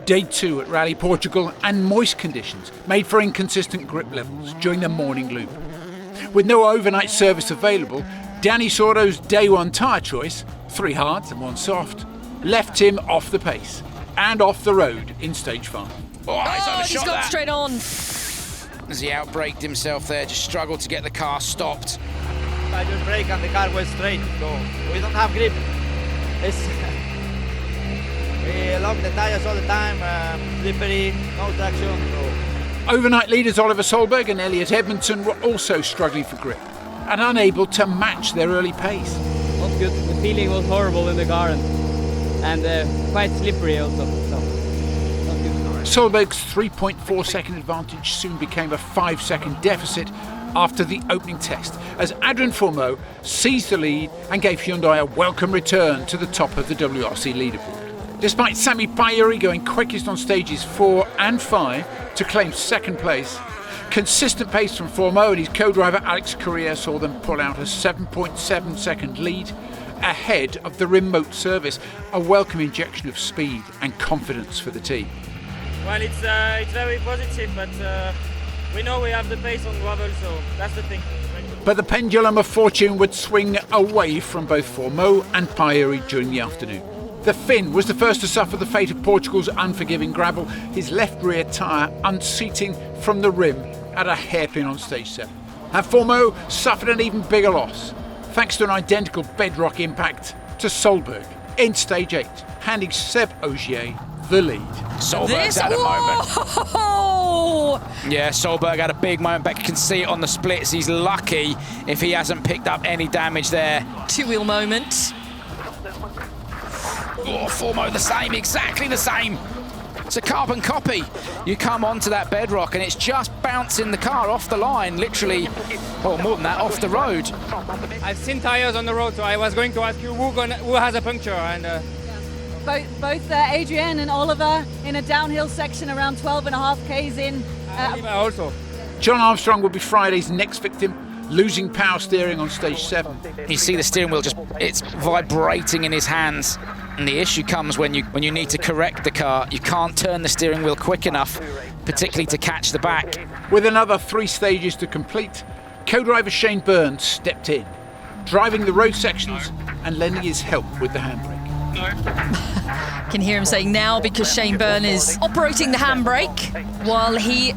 Day 2 at Rally Portugal, and moist conditions made for inconsistent grip levels during the morning loop. With no overnight service available, Danny Sordo's Day 1 tyre choice, 3 hards and 1 soft, left him off the pace and off the road in stage 5. He's got straight on. As he outbraked himself there, just struggled to get the car stopped. I just brake and the car went straight, so we don't have grip. We lock the tires all the time, slippery, no traction. So. Overnight leaders Oliver Solberg and Elliot Edmondson were also struggling for grip and unable to match their early pace. Not good. The feeling was horrible in the car and quite slippery also. So, not good. Solberg's 3.4 second advantage soon became a 5 second deficit after the opening test, as Adrien Fourmeau seized the lead and gave Hyundai a welcome return to the top of the WRC leaderboard. Despite Sami Pajuri going quickest on stages 4 and 5 to claim second place, consistent pace from Fourmeau and his co-driver Alex Correa saw them pull out a 7.7 second lead ahead of the remote service, a welcome injection of speed and confidence for the team. Well, it's very positive, but we know we have the pace on gravel, so that's the thing. But the pendulum of fortune would swing away from both Fourmeau and Pajuri during the afternoon. The Finn was the first to suffer the fate of Portugal's unforgiving gravel, his left rear tyre unseating from the rim at a hairpin on stage 7. And Fourmeau suffered an even bigger loss, thanks to an identical bedrock impact to Solberg in stage 8, handing Seb Ogier the lead. Solberg's had a moment. Yeah, Solberg had a big moment. Beck can see it on the splits. He's lucky if he hasn't picked up any damage there. Two-wheel moment. Oh, Fourmeau the same, exactly the same. It's a carbon copy. You come onto that bedrock and it's just bouncing the car off the line, literally, well, more than that, off the road. I've seen tires on the road, so I was going to ask you who has a puncture. And both Adrian and Oliver in a downhill section around 12.5 k's in. Also. John Armstrong will be Friday's next victim, losing power steering on stage 7. You see the steering wheel it's vibrating in his hands. And the issue comes when you need to correct the car. You can't turn the steering wheel quick enough, particularly to catch the back. With another 3 stages to complete, co-driver Shane Byrne stepped in, driving the road sections and lending his help with the handbrake. Can hear him saying now because Shane Byrne is operating the handbrake while he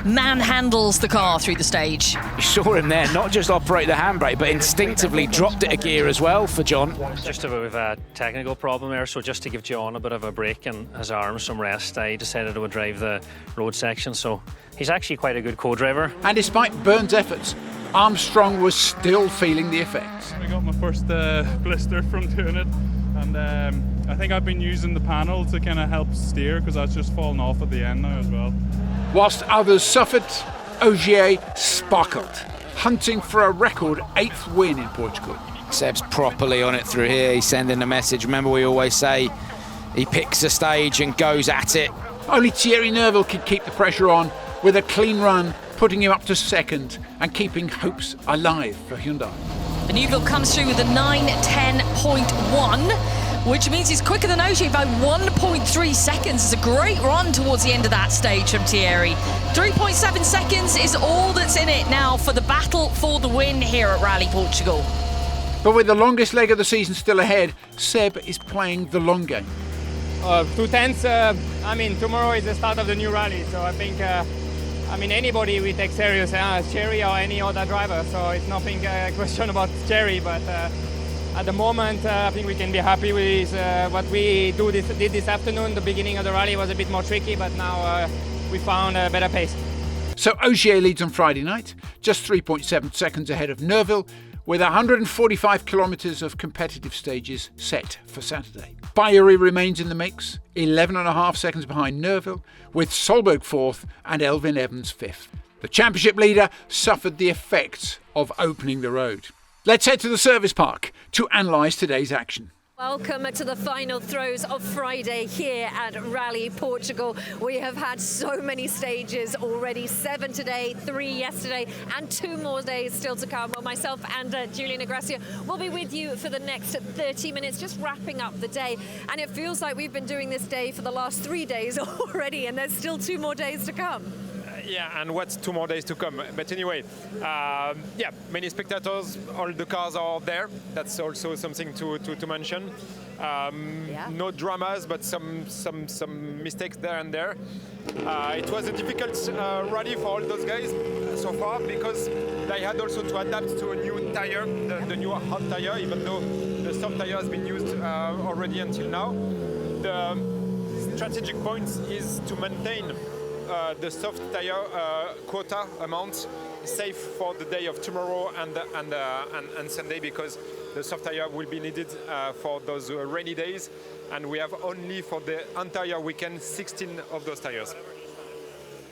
manhandles the car through the stage. You saw him there, not just operate the handbrake, but instinctively dropped it a gear as well for John. Just a bit of a technical problem there, so just to give John a bit of a break and his arms some rest, I decided to drive the road section, so he's actually quite a good co-driver. And despite Byrne's efforts, Armstrong was still feeling the effects. I got my first blister from doing it, and I think I've been using the panel to kind of help steer because I was just falling off at the end now as well. Whilst others suffered, Ogier sparkled, hunting for a record 8th win in Portugal. Seb's properly on it through here. He's sending a message. Remember, we always say he picks a stage and goes at it. Only Thierry Neuville could keep the pressure on with a clean run, putting him up to 2nd and keeping hopes alive for Hyundai. Neuville comes through with a 9:10.1, which means he's quicker than Ogier by 1.3 seconds. It's a great run towards the end of that stage from Thierry. 3.7 seconds is all that's in it now for the battle for the win here at Rally Portugal. But with the longest leg of the season still ahead, Seb is playing the long game. 2 tenths, tomorrow is the start of the new rally, so I think anybody we take serious, Thierry or any other driver, so it's nothing question about Thierry, but at the moment I think we can be happy with what we did this afternoon. The beginning of the rally was a bit more tricky, but now we found a better pace. So Ogier leads on Friday night, just 3.7 seconds ahead of Neuville, with 145 kilometres of competitive stages set for Saturday. Pajuri remains in the mix, 11.5 seconds behind Neuville, with Solberg 4th and Elfyn Evans 5th. The championship leader suffered the effects of opening the road. Let's head to the service park to analyse today's action. Welcome to the final throws of Friday here at Rally Portugal. We have had so many stages already, 7 today, 3 yesterday, and 2 more days still to come. Well, myself and Julian Agracia will be with you for the next 30 minutes, just wrapping up the day. And it feels like we've been doing this day for the last 3 days already, and there's still 2 more days to come. Yeah, and what's 2 more days to come? But anyway, yeah, many spectators, all the cars are there. That's also something to mention. No dramas, but some mistakes there and there. It was a difficult rally for all those guys so far because they had also to adapt to a new tire, the new hot tire, even though the soft tire has been used already until now. The strategic point is to maintain the soft tire quota amount safe for the day of tomorrow and Sunday, because the soft tire will be needed for those rainy days, and we have only for the entire weekend 16 of those tires.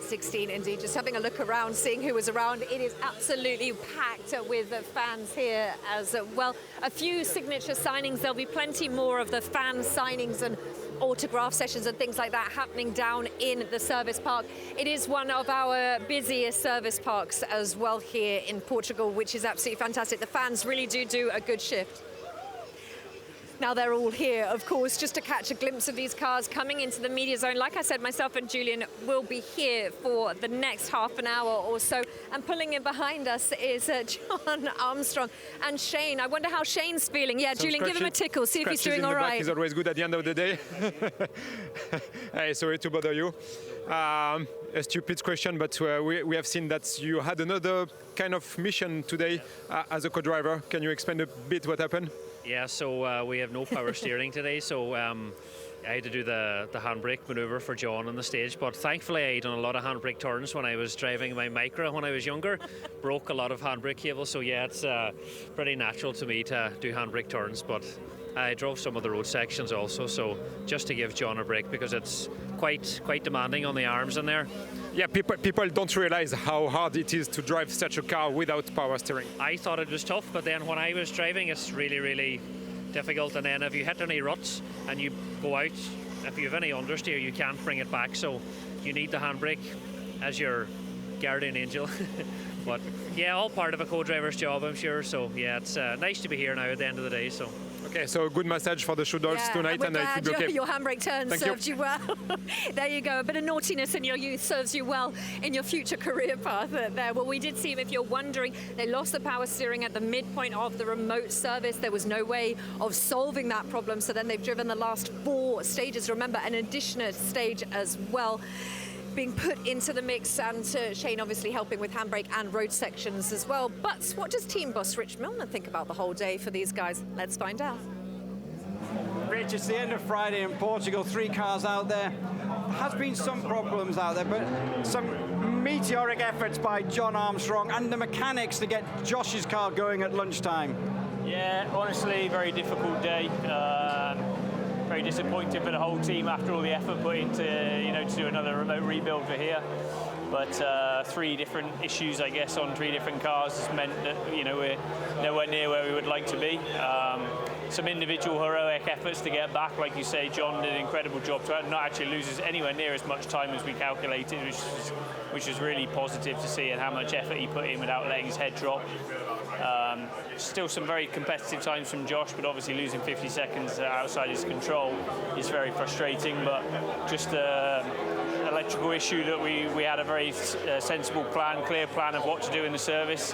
16 indeed. Just having a look around, seeing who was around. It is absolutely packed with fans here as well. A few signature signings. There'll be plenty more of the fan signings and autograph sessions and things like that happening down in the service park. It is one of our busiest service parks as well here in Portugal, which is absolutely fantastic. The fans really do a good shift. Now they're all here, of course, just to catch a glimpse of these cars coming into the media zone. Like I said, myself and Julian will be here for the next half an hour or so. And pulling in behind us is John Armstrong and Shane. I wonder how Shane's feeling. Yeah, Some Julian, give him a tickle, see if he's doing all right. He's always good at the end of the day. Hey, sorry to bother you. A stupid question, but we have seen that you had another kind of mission today as a co-driver. Can you explain a bit what happened? Yeah, so we have no power steering today, so I had to do the handbrake manoeuvre for John on the stage, but thankfully I done a lot of handbrake turns when I was driving my Micra when I was younger. Broke a lot of handbrake cables, so yeah, it's pretty natural to me to do handbrake turns, but I drove some of the road sections also, so just to give John a break because it's quite demanding on the arms in there. Yeah, people don't realize how hard it is to drive such a car without power steering. I thought it was tough, but then when I was driving, it's really difficult. And then if you hit any ruts and you go out, if you have any understeer, you can't bring it back. So you need the handbrake as your guardian angel. But yeah, all part of a co-driver's job, I'm sure. So yeah, it's nice to be here now at the end of the day. So. Okay, so a good massage for the shoe dogs tonight, and it will be okay. Your handbrake turn served you well. There you go. A bit of naughtiness in your youth serves you well in your future career path there. Well, we did see him, if you're wondering, they lost the power steering at the midpoint of the remote service. There was no way of solving that problem, so then they've driven the last 4 stages. Remember, an additional stage as well being put into the mix, and Shane obviously helping with handbrake and road sections as well. But what does team boss Rich Milner think about the whole day for these guys? Let's find out. Rich, it's the end of Friday in Portugal, 3 cars out there. Has been some problems out there, but some meteoric efforts by John Armstrong and the mechanics to get Josh's car going at lunchtime. Yeah, honestly, very difficult day. Very disappointed for the whole team after all the effort put into, to do another remote rebuild for here. But 3 different issues, I guess, on 3 different cars has meant that, we're nowhere near where we would like to be. Some individual heroic efforts to get back, like you say, John did an incredible job to not actually lose anywhere near as much time as we calculated, which was really positive to see, and how much effort he put in without letting his head drop. Still some very competitive times from Josh, but obviously losing 50 seconds outside his control is very frustrating. But just an electrical issue that we had a very sensible plan, clear plan of what to do in the service,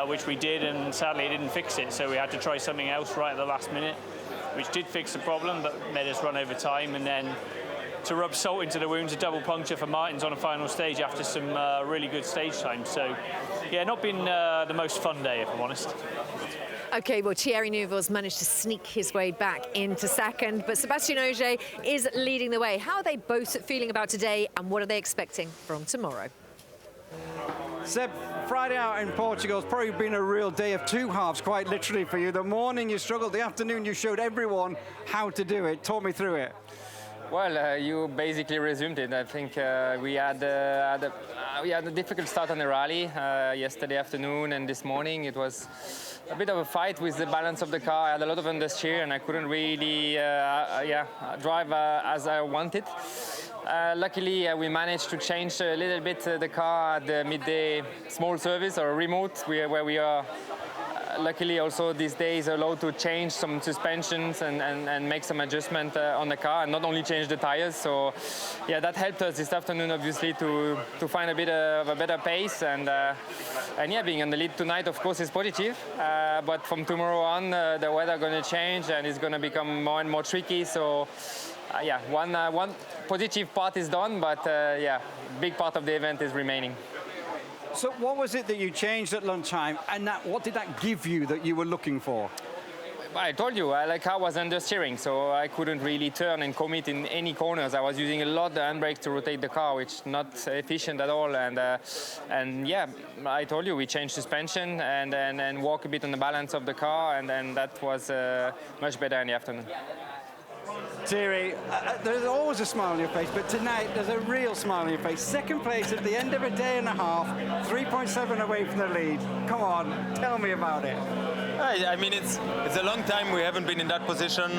which we did, and sadly it didn't fix it. So we had to try something else right at the last minute, which did fix the problem, but made us run over time. And then to rub salt into the wounds, a double puncture for Martins on a final stage after some really good stage time. So yeah, not been the most fun day, if I'm honest. Okay, well, Thierry Neuville's managed to sneak his way back into second, but Sébastien Ogier is leading the way. How are they both feeling about today, and what are they expecting from tomorrow? Seb, Friday out in Portugal has probably been a real day of 2 halves, quite literally for you. The morning you struggled, the afternoon you showed everyone how to do it. Talk me through it. Well, you basically resumed it. I think we had a difficult start on the rally yesterday afternoon and this morning. It was a bit of a fight with the balance of the car. I had a lot of understeer and I couldn't really drive as I wanted. Luckily, we managed to change a little bit the car at the midday small service or remote where we are. Luckily, also these days allowed to change some suspensions and make some adjustment on the car, and not only change the tires. So, yeah, that helped us this afternoon, obviously, to find a bit of a better pace. And yeah, being on the lead tonight, of course, is positive. But from tomorrow on, the weather going to change and it's going to become more and more tricky. So, yeah, one positive part is done, but yeah, big part of the event is remaining. So what was it that you changed at lunchtime, and what did that give you that you were looking for? I told you, the car was understeering, so I couldn't really turn and commit in any corners. I was using a lot the handbrake to rotate the car, which is not efficient at all. And yeah, I told you, we changed suspension and walk a bit on the balance of the car, and then that was much better in the afternoon. Thierry, there's always a smile on your face, but tonight there's a real smile on your face. Second place at the end of a day and a half, 3.7 away from the lead. Come on, tell me about it. I mean, it's a long time we haven't been in that position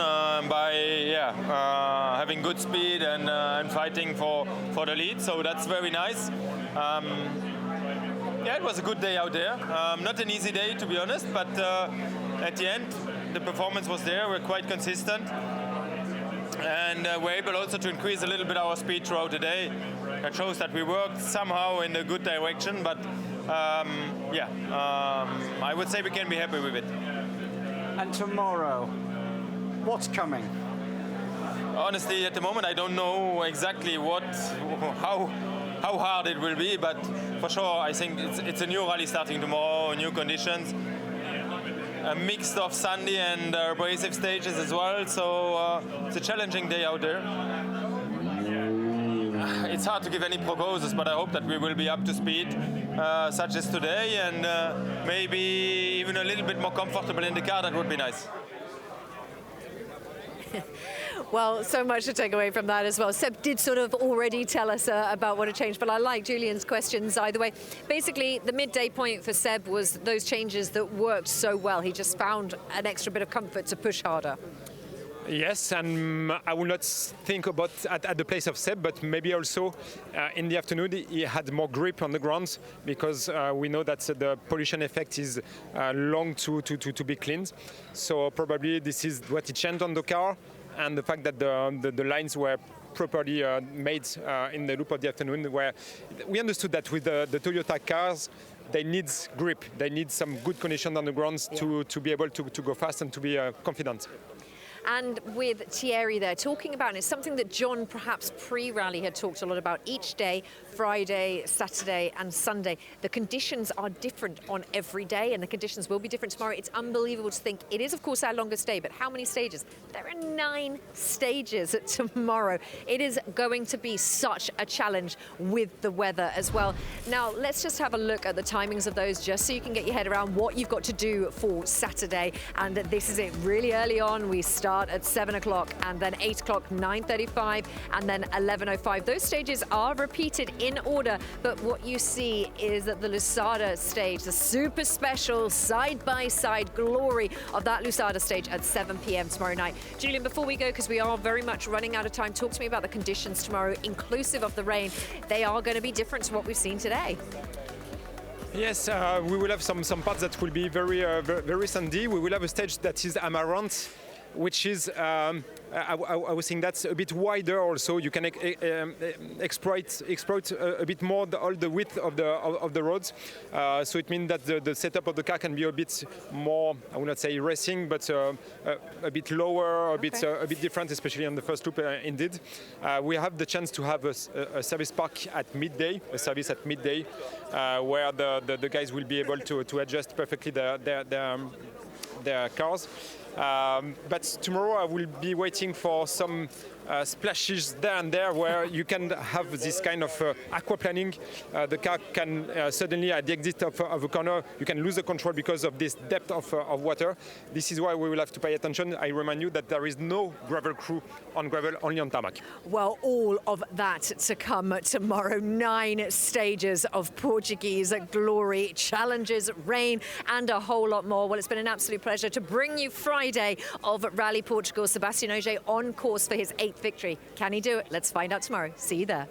having good speed and fighting for the lead, so that's very nice. Yeah, it was a good day out there. Not an easy day, to be honest, but at the end, the performance was there. We're quite consistent. And we're able also to increase a little bit our speed throughout the day. That shows that we worked somehow in a good direction, but I would say we can be happy with it. And tomorrow, what's coming? Honestly, at the moment, I don't know exactly how hard it will be, but for sure, I think it's a new rally starting tomorrow, new conditions. A mix of sandy and abrasive stages as well, so it's a challenging day out there. It's hard to give any prognosis, but I hope that we will be up to speed, such as today, and maybe even a little bit more comfortable in the car. That would be nice. Well, so much to take away from that as well. Seb did sort of already tell us about what had changed, but I like Julian's questions either way. Basically, the midday point for Seb was those changes that worked so well. He just found an extra bit of comfort to push harder. Yes, and I will not think about at the place of Seb, but maybe also in the afternoon he had more grip on the ground, because we know that the pollution effect is long to be cleaned. So probably this is what he changed on the car, and the fact that the lines were properly made in the loop of the afternoon, where we understood that with the Toyota cars, they need grip, they need some good condition on the ground to be able to go fast and to be confident. And with Thierry there, talking about, and it's something that John perhaps pre-rally had talked a lot about, each day, Friday, Saturday and Sunday, the conditions are different on every day, and the conditions will be different tomorrow. It's unbelievable to think. It is, of course, our longest day, but how many stages? There are 9 stages tomorrow. It is going to be such a challenge with the weather as well. Now, let's just have a look at the timings of those, just so you can get your head around what you've got to do for Saturday. And this is it, really early on. We start at 7 o'clock, and then 8 o'clock, 9:35, and then 11:05. Those stages are repeated in order, but what you see is that the Lusada stage, the super special side-by-side glory of that Lusada stage at 7 p.m. tomorrow night. Julian, before we go, because we are very much running out of time, talk to me about the conditions tomorrow, inclusive of the rain. They are going to be different to what we've seen today. Yes, we will have some parts that will be very sandy. We will have a stage that is Amaranth, which is, I was thinking that's a bit wider also. You can exploit a bit more all the width of the roads. So it means that the setup of the car can be a bit more, I will not say racing, but a bit lower, a bit different, especially on the first loop. Indeed, we have the chance to have a service park at midday, where the guys will be able to adjust perfectly their cars. But tomorrow I will be waiting for some splashes there and there where you can have this kind of aquaplaning. The car can suddenly, at the exit of a corner, you can lose the control because of this depth of water. This is why we will have to pay attention. I remind you that there is no gravel crew on gravel, only on tarmac. Well, all of that to come tomorrow. 9 stages of Portuguese glory, challenges, rain, and a whole lot more. Well, it's been an absolute pleasure to bring you Friday of Rally Portugal. Sébastien Ogier on course for his 8th victory. Can he do it? Let's find out tomorrow. See you there.